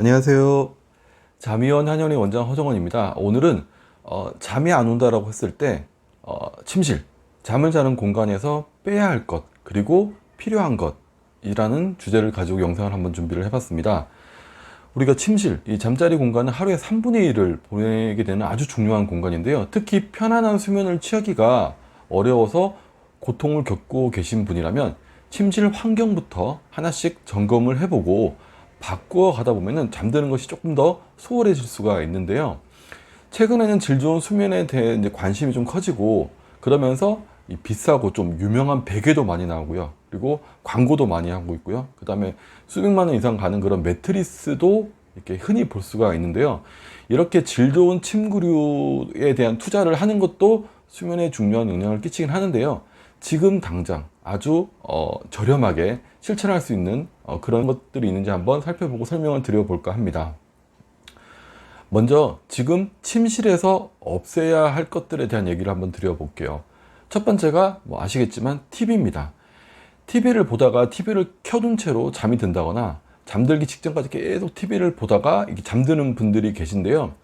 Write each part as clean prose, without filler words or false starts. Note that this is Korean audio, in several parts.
안녕하세요. 잠이원 한의원의 원장 허정원입니다. 오늘은 잠이 안 온다라고 했을 때 침실, 잠을 자는 공간에서 빼야 할 것, 그리고 필요한 것이라는 주제를 가지고 영상을 한번 준비를 해봤습니다. 우리가 침실, 이 잠자리 공간은 하루에 3분의 1을 보내게 되는 아주 중요한 공간인데요. 특히 편안한 수면을 취하기가 어려워서 고통을 겪고 계신 분이라면 침실 환경부터 하나씩 점검을 해보고 바꾸어 가다 보면은 잠드는 것이 조금 더 수월해질 수가 있는데요. 최근에는 질 좋은 수면에 대해 이제 관심이 좀 커지고, 그러면서 이 비싸고 좀 유명한 베개도 많이 나오고요. 그리고 광고도 많이 하고 있고요. 그 다음에 수백만 원 이상 가는 그런 매트리스도 이렇게 흔히 볼 수가 있는데요. 이렇게 질 좋은 침구류에 대한 투자를 하는 것도 수면에 중요한 영향을 끼치긴 하는데요. 지금 당장 아주 저렴하게 실천할 수 있는 그런 것들이 있는지 한번 살펴보고 설명을 드려볼까 합니다. 먼저 지금 침실에서 없애야 할 것들에 대한 얘기를 한번 드려볼게요. 첫 번째가 아시겠지만 TV입니다. TV를 보다가 TV를 켜둔 채로 잠이 든다거나 잠들기 직전까지 계속 TV를 보다가 이렇게 잠드는 분들이 계신데요.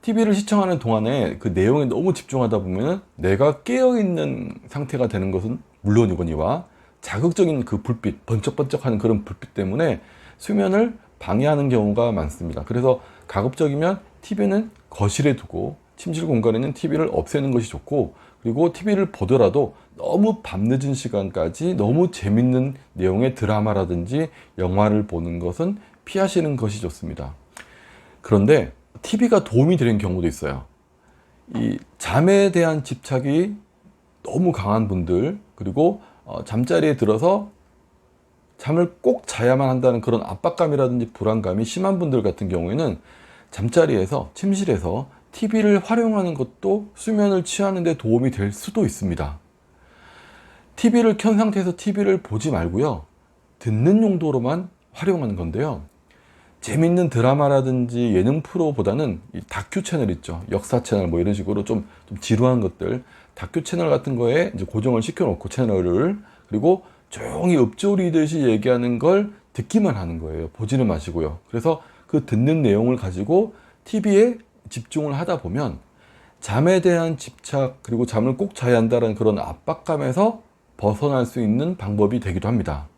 TV를 시청하는 동안에 그 내용에 너무 집중하다 보면 내가 깨어있는 상태가 되는 것은 물론이거니와 자극적인 그 불빛, 번쩍번쩍하는 그런 불빛 때문에 수면을 방해하는 경우가 많습니다. 그래서 가급적이면 TV는 거실에 두고 침실 공간에는 TV를 없애는 것이 좋고, 그리고 TV를 보더라도 너무 밤늦은 시간까지 너무 재밌는 내용의 드라마라든지 영화를 보는 것은 피하시는 것이 좋습니다. 그런데 TV가 도움이 되는 경우도 있어요. 이 잠에 대한 집착이 너무 강한 분들, 그리고 잠자리에 들어서 잠을 꼭 자야만 한다는 그런 압박감이라든지 불안감이 심한 분들 같은 경우에는 잠자리에서, 침실에서 TV를 활용하는 것도 수면을 취하는 데 도움이 될 수도 있습니다. TV를 켠 상태에서 TV를 보지 말고요, 듣는 용도로만 활용하는 건데요. 재밌는 드라마라든지 예능 프로보다는 이 다큐 채널 있죠. 역사 채널 뭐 이런 식으로 좀 지루한 것들, 다큐 채널 같은 거에 이제 고정을 시켜놓고 채널을, 그리고 조용히 읊조리듯이 얘기하는 걸 듣기만 하는 거예요. 보지는 마시고요. 그래서 그 듣는 내용을 가지고 TV에 집중을 하다 보면 잠에 대한 집착, 그리고 잠을 꼭 자야 한다는 그런 압박감에서 벗어날 수 있는 방법이 되기도 합니다.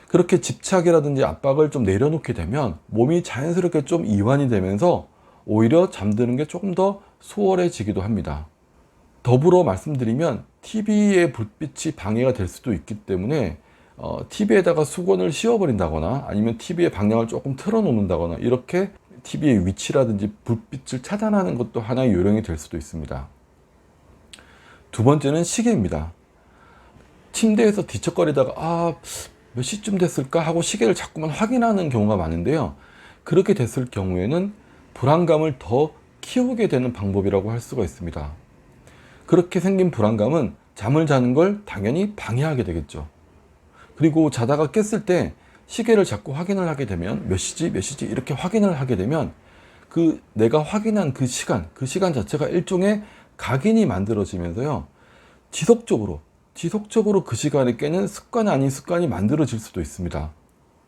그렇게 집착이라든지 압박을 좀 내려놓게 되면 몸이 자연스럽게 좀 이완이 되면서 오히려 잠드는 게 조금 더 수월해지기도 합니다. 더불어 말씀드리면 TV의 불빛이 방해가 될 수도 있기 때문에 TV에다가 수건을 씌워버린다거나 아니면 TV의 방향을 조금 틀어놓는다거나, 이렇게 TV의 위치라든지 불빛을 차단하는 것도 하나의 요령이 될 수도 있습니다. 두 번째는 시계입니다. 침대에서 뒤척거리다가 몇 시쯤 됐을까 하고 시계를 자꾸만 확인하는 경우가 많은데요. 그렇게 됐을 경우에는 불안감을 더 키우게 되는 방법이라고 할 수가 있습니다. 그렇게 생긴 불안감은 잠을 자는 걸 당연히 방해하게 되겠죠. 그리고 자다가 깼을 때 시계를 자꾸 확인을 하게 되면 몇 시지 이렇게 확인을 하게 되면 그 내가 확인한 그 시간 자체가 일종의 각인이 만들어지면서요, 지속적으로 그 시간에 깨는 습관 아닌 습관이 만들어질 수도 있습니다.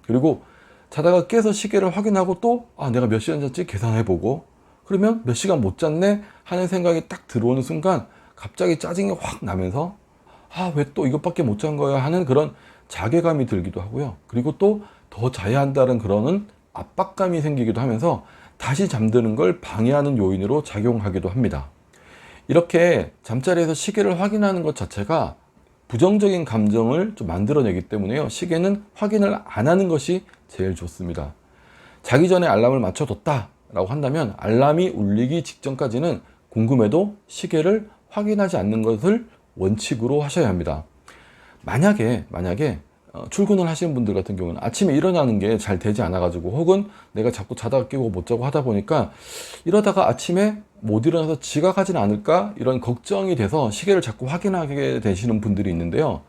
그리고 자다가 깨서 시계를 확인하고 또 내가 몇 시간 잤지 계산해보고, 그러면 몇 시간 못 잤네 하는 생각이 딱 들어오는 순간 갑자기 짜증이 확 나면서 왜 또 이것밖에 못 잔 거야 하는 그런 자괴감이 들기도 하고요. 그리고 또 더 자야 한다는 그런 압박감이 생기기도 하면서 다시 잠드는 걸 방해하는 요인으로 작용하기도 합니다. 이렇게 잠자리에서 시계를 확인하는 것 자체가 부정적인 감정을 좀 만들어내기 때문에요, 시계는 확인을 안 하는 것이 제일 좋습니다. 자기 전에 알람을 맞춰뒀다 라고 한다면 알람이 울리기 직전까지는 궁금해도 시계를 확인하지 않는 것을 원칙으로 하셔야 합니다. 만약에 출근을 하시는 분들 같은 경우는 아침에 일어나는 게 잘 되지 않아 가지고, 혹은 내가 자꾸 자다가 깨고 못 자고 하다 보니까 이러다가 아침에 못 일어나서 지각하진 않을까 이런 걱정이 돼서 시계를 자꾸 확인하게 되시는 분들이 있는데요.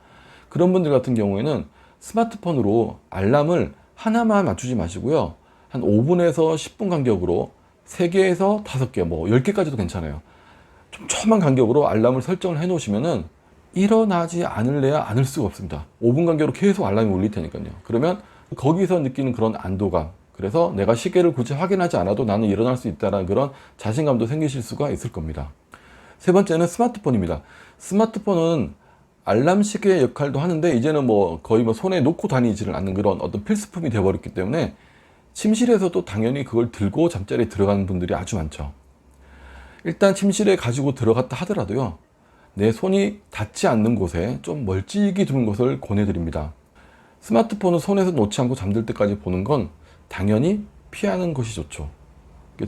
그런 분들 같은 경우에는 스마트폰으로 알람을 하나만 맞추지 마시고요, 한 5분에서 10분 간격으로 3개에서 5개, 10개까지도 괜찮아요. 좀 조그만 간격으로 알람을 설정을 해 놓으시면은 일어나지 않을래야 않을 수가 없습니다. 5분 간격으로 계속 알람이 울릴 테니까요. 그러면 거기서 느끼는 그런 안도감, 그래서 내가 시계를 굳이 확인하지 않아도 나는 일어날 수 있다는 그런 자신감도 생기실 수가 있을 겁니다. 세 번째는 스마트폰입니다. 스마트폰은 알람 시계의 역할도 하는데 이제는 뭐 거의 뭐 손에 놓고 다니지를 않는 그런 어떤 필수품이 되어버렸기 때문에 침실에서도 당연히 그걸 들고 잠자리에 들어가는 분들이 아주 많죠. 일단 침실에 가지고 들어갔다 하더라도요, 내 손이 닿지 않는 곳에 좀 멀찍이 두는 것을 권해드립니다. 스마트폰은 손에서 놓지 않고 잠들 때까지 보는 건 당연히 피하는 것이 좋죠.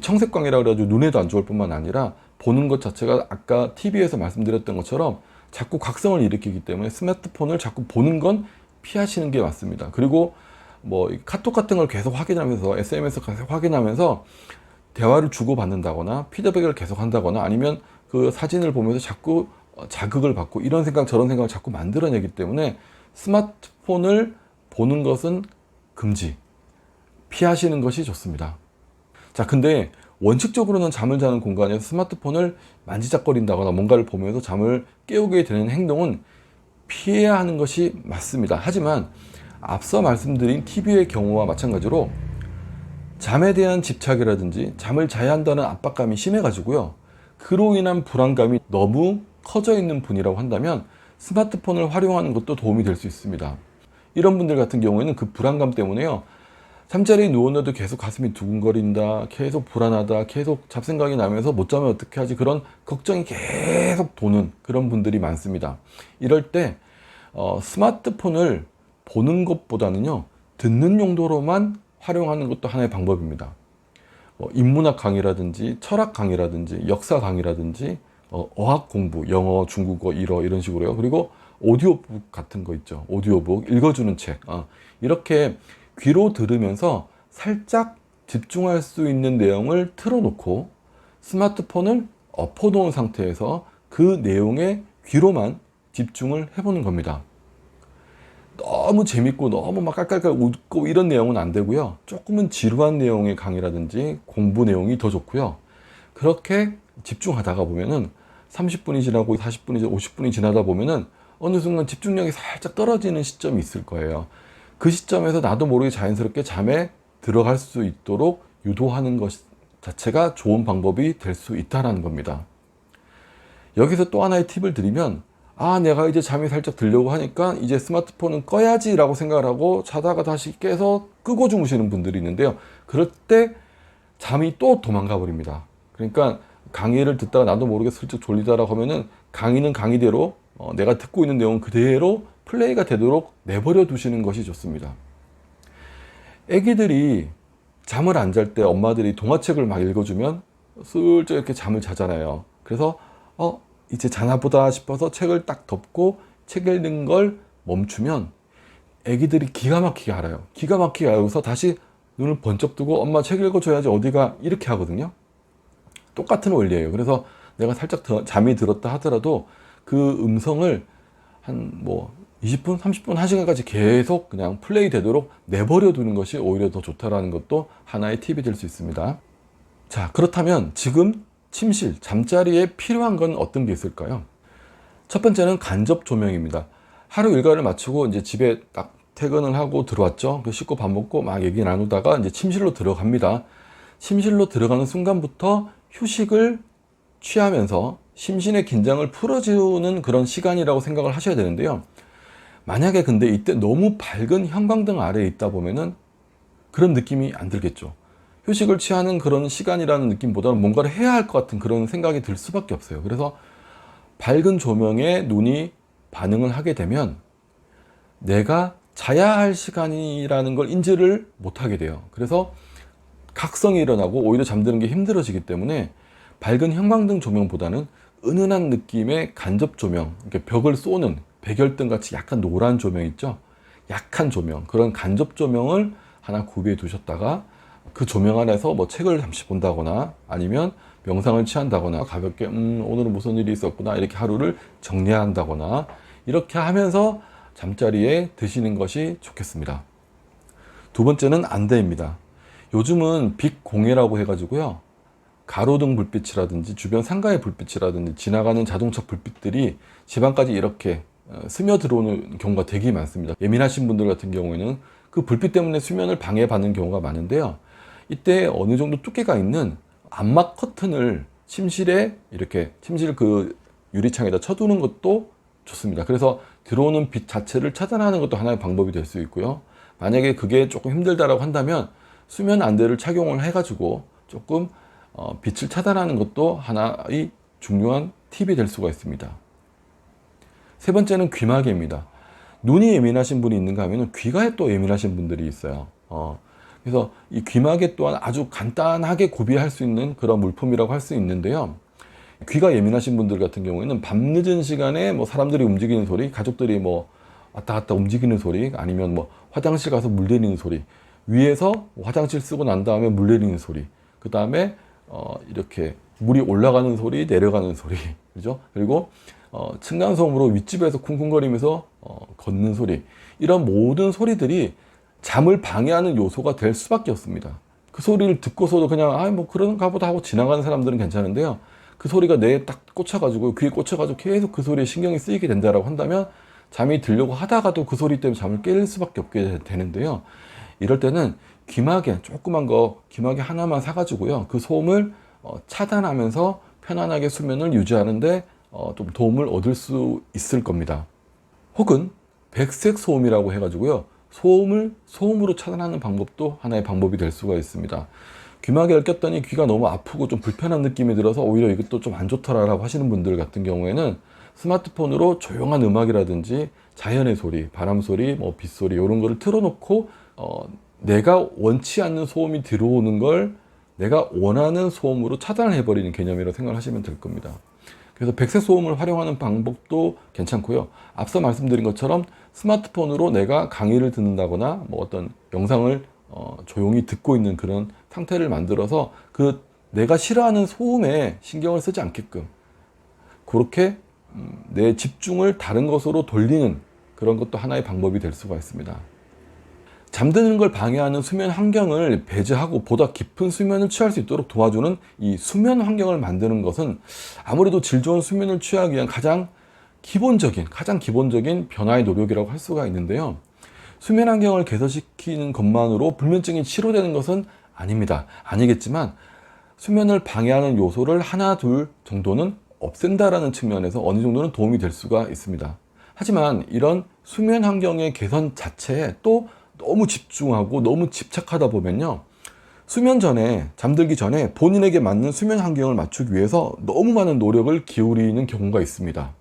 청색광이라 그래가지고 눈에도 안 좋을 뿐만 아니라 보는 것 자체가 아까 TV에서 말씀드렸던 것처럼 자꾸 각성을 일으키기 때문에 스마트폰을 자꾸 보는 건 피하시는 게 맞습니다. 그리고 뭐 카톡 같은 걸 계속 확인하면서 SMS 계속 확인하면서 대화를 주고받는다거나 피드백을 계속 한다거나 아니면 그 사진을 보면서 자꾸 자극을 받고 이런 생각 저런 생각을 자꾸 만들어내기 때문에 스마트폰을 보는 것은 금지, 피하시는 것이 좋습니다. 자, 근데 원칙적으로는 잠을 자는 공간에서 스마트폰을 만지작거린다거나 뭔가를 보면서 잠을 깨우게 되는 행동은 피해야 하는 것이 맞습니다. 하지만 앞서 말씀드린 TV의 경우와 마찬가지로 잠에 대한 집착이라든지 잠을 자야 한다는 압박감이 심해가지고요, 그로 인한 불안감이 너무 커져 있는 분이라고 한다면 스마트폰을 활용하는 것도 도움이 될 수 있습니다. 이런 분들 같은 경우에는 그 불안감 때문에요, 잠자리에 누웠는데도 계속 가슴이 두근거린다, 계속 불안하다, 계속 잡생각이 나면서 못 자면 어떻게 하지, 그런 걱정이 계속 도는 그런 분들이 많습니다. 이럴 때 스마트폰을 보는 것보다는요, 듣는 용도로만 활용하는 것도 하나의 방법입니다. 인문학 강의라든지 철학 강의라든지 역사 강의라든지 어학 공부, 영어, 중국어, 일어 이런 식으로요. 그리고 오디오북 같은 거 있죠. 오디오북, 읽어주는 책. 이렇게 귀로 들으면서 살짝 집중할 수 있는 내용을 틀어놓고 스마트폰을 엎어놓은 상태에서 그 내용에 귀로만 집중을 해보는 겁니다. 너무 재밌고 너무 막 깔깔깔 웃고 이런 내용은 안 되고요. 조금은 지루한 내용의 강의라든지 공부 내용이 더 좋고요. 그렇게 집중하다가 보면은 30분이 지나고 40분이 지나고 50분이 지나다 보면은 어느 순간 집중력이 살짝 떨어지는 시점이 있을 거예요. 그 시점에서 나도 모르게 자연스럽게 잠에 들어갈 수 있도록 유도하는 것 자체가 좋은 방법이 될 수 있다는 겁니다. 여기서 또 하나의 팁을 드리면, 내가 이제 잠이 살짝 들려고 하니까 이제 스마트폰은 꺼야지 라고 생각을 하고 자다가 다시 깨서 끄고 주무시는 분들이 있는데요. 그럴 때 잠이 또 도망가 버립니다. 그러니까 강의를 듣다가 나도 모르게 슬쩍 졸리다라고 하면은 강의는 강의대로 내가 듣고 있는 내용 그대로 플레이가 되도록 내버려 두시는 것이 좋습니다. 애기들이 잠을 안 잘 때 엄마들이 동화책을 막 읽어주면 슬쩍 이렇게 잠을 자잖아요. 그래서 이제 자나 보다 싶어서 책을 딱 덮고 책 읽는 걸 멈추면 애기들이 기가 막히게 알아요. 기가 막히게 알고서 다시 눈을 번쩍 뜨고 엄마 책 읽어줘야지 어디가, 이렇게 하거든요. 똑같은 원리예요. 그래서 내가 살짝 잠이 들었다 하더라도 그 음성을 한 20분, 30분, 1시간까지 계속 그냥 플레이 되도록 내버려 두는 것이 오히려 더 좋다라는 것도 하나의 팁이 될 수 있습니다. 자, 그렇다면 지금 침실, 잠자리에 필요한 건 어떤 게 있을까요? 첫 번째는 간접 조명입니다. 하루 일과를 마치고 이제 집에 딱 퇴근을 하고 들어왔죠. 씻고 밥 먹고 막 얘기 나누다가 이제 침실로 들어갑니다. 침실로 들어가는 순간부터 휴식을 취하면서 심신의 긴장을 풀어주는 그런 시간이라고 생각을 하셔야 되는데요. 만약에 근데 이때 너무 밝은 형광등 아래에 있다 보면은 그런 느낌이 안 들겠죠. 휴식을 취하는 그런 시간이라는 느낌보다는 뭔가를 해야 할 것 같은 그런 생각이 들 수밖에 없어요. 그래서 밝은 조명에 눈이 반응을 하게 되면 내가 자야 할 시간이라는 걸 인지를 못하게 돼요. 그래서 각성이 일어나고 오히려 잠드는 게 힘들어지기 때문에 밝은 형광등 조명보다는 은은한 느낌의 간접 조명, 이렇게 벽을 쏘는 백열등 같이 약간 노란 조명 있죠? 약한 조명, 그런 간접 조명을 하나 구비해 두셨다가 그 조명 안에서 책을 잠시 본다거나 아니면 명상을 취한다거나 가볍게 오늘은 무슨 일이 있었구나 이렇게 하루를 정리한다거나 이렇게 하면서 잠자리에 드시는 것이 좋겠습니다. 두 번째는 안대입니다. 요즘은 빛공해라고 해가지고요, 가로등 불빛이라든지 주변 상가의 불빛이라든지 지나가는 자동차 불빛들이 집 안까지 이렇게 스며들어오는 경우가 되게 많습니다. 예민하신 분들 같은 경우에는 그 불빛 때문에 수면을 방해받는 경우가 많은데요. 이때 어느 정도 두께가 있는 암막 커튼을 침실에 이렇게 침실 그 유리창에다 쳐두는 것도 좋습니다. 그래서 들어오는 빛 자체를 차단하는 것도 하나의 방법이 될 수 있고요. 만약에 그게 조금 힘들다라고 한다면 수면 안대를 착용을 해가지고 조금 빛을 차단하는 것도 하나의 중요한 팁이 될 수가 있습니다. 세 번째는 귀마개입니다. 눈이 예민하신 분이 있는가 하면 귀가 또 예민하신 분들이 있어요. 그래서 이 귀마개 또한 아주 간단하게 구비할 수 있는 그런 물품이라고 할 수 있는데요. 귀가 예민하신 분들 같은 경우에는 밤늦은 시간에 뭐 사람들이 움직이는 소리, 가족들이 뭐 왔다 갔다 움직이는 소리, 아니면 뭐 화장실 가서 물 내리는 소리, 위에서 화장실 쓰고 난 다음에 물 내리는 소리, 그 다음에 이렇게 물이 올라가는 소리, 내려가는 소리, 그죠? 그리고 층간소음으로 윗집에서 쿵쿵거리면서 걷는 소리, 이런 모든 소리들이 잠을 방해하는 요소가 될 수밖에 없습니다. 그 소리를 듣고서도 그냥 뭐 그런가 보다 하고 지나가는 사람들은 괜찮은데요. 그 소리가 뇌에 딱 꽂혀가지고 귀에 꽂혀가지고 계속 그 소리에 신경이 쓰이게 된다라고 한다면 잠이 들려고 하다가도 그 소리 때문에 잠을 깰 수밖에 없게 되는데요. 이럴 때는 귀마개, 조그만 거 귀마개 하나만 사가지고요. 그 소음을 차단하면서 편안하게 수면을 유지하는데 좀 도움을 얻을 수 있을 겁니다. 혹은 백색 소음이라고 해가지고요. 소음으로 차단하는 방법도 하나의 방법이 될 수가 있습니다. 귀마개를 꼈더니 귀가 너무 아프고 좀 불편한 느낌이 들어서 오히려 이것도 좀 안 좋더라라고 하시는 분들 같은 경우에는 스마트폰으로 조용한 음악이라든지 자연의 소리, 바람 소리, 뭐 빗소리 이런 거를 틀어놓고 내가 원치 않는 소음이 들어오는 걸 내가 원하는 소음으로 차단을 해버리는 개념이라고 생각하시면 될 겁니다. 그래서 백색 소음을 활용하는 방법도 괜찮고요. 앞서 말씀드린 것처럼 스마트폰으로 내가 강의를 듣는다거나 뭐 어떤 영상을 조용히 듣고 있는 그런 상태를 만들어서 그 내가 싫어하는 소음에 신경을 쓰지 않게끔 그렇게 내 집중을 다른 것으로 돌리는 그런 것도 하나의 방법이 될 수가 있습니다. 잠드는 걸 방해하는 수면 환경을 배제하고 보다 깊은 수면을 취할 수 있도록 도와주는 이 수면 환경을 만드는 것은 아무래도 질 좋은 수면을 취하기 위한 가장 기본적인 변화의 노력이라고 할 수가 있는데요. 수면 환경을 개선시키는 것만으로 불면증이 치료되는 것은 아닙니다. 아니겠지만 수면을 방해하는 요소를 하나 둘 정도는 없앤다라는 측면에서 어느 정도는 도움이 될 수가 있습니다. 하지만 이런 수면 환경의 개선 자체에 또 너무 집중하고 너무 집착하다 보면요, 잠들기 전에 본인에게 맞는 수면 환경을 맞추기 위해서 너무 많은 노력을 기울이는 경우가 있습니다.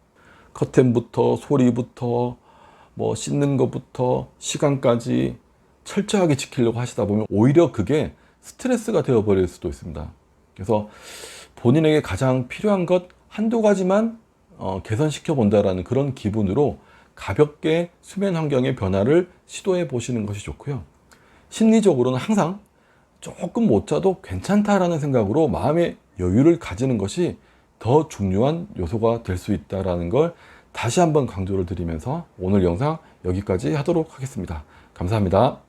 커튼부터 소리부터 뭐 씻는 것부터 시간까지 철저하게 지키려고 하시다 보면 오히려 그게 스트레스가 되어버릴 수도 있습니다. 그래서 본인에게 가장 필요한 것 한두 가지만 개선시켜 본다라는 그런 기분으로 가볍게 수면 환경의 변화를 시도해 보시는 것이 좋고요. 심리적으로는 항상 조금 못 자도 괜찮다라는 생각으로 마음의 여유를 가지는 것이 더 중요한 요소가 될 수 있다는 걸 다시 한번 강조를 드리면서 오늘 영상 여기까지 하도록 하겠습니다. 감사합니다.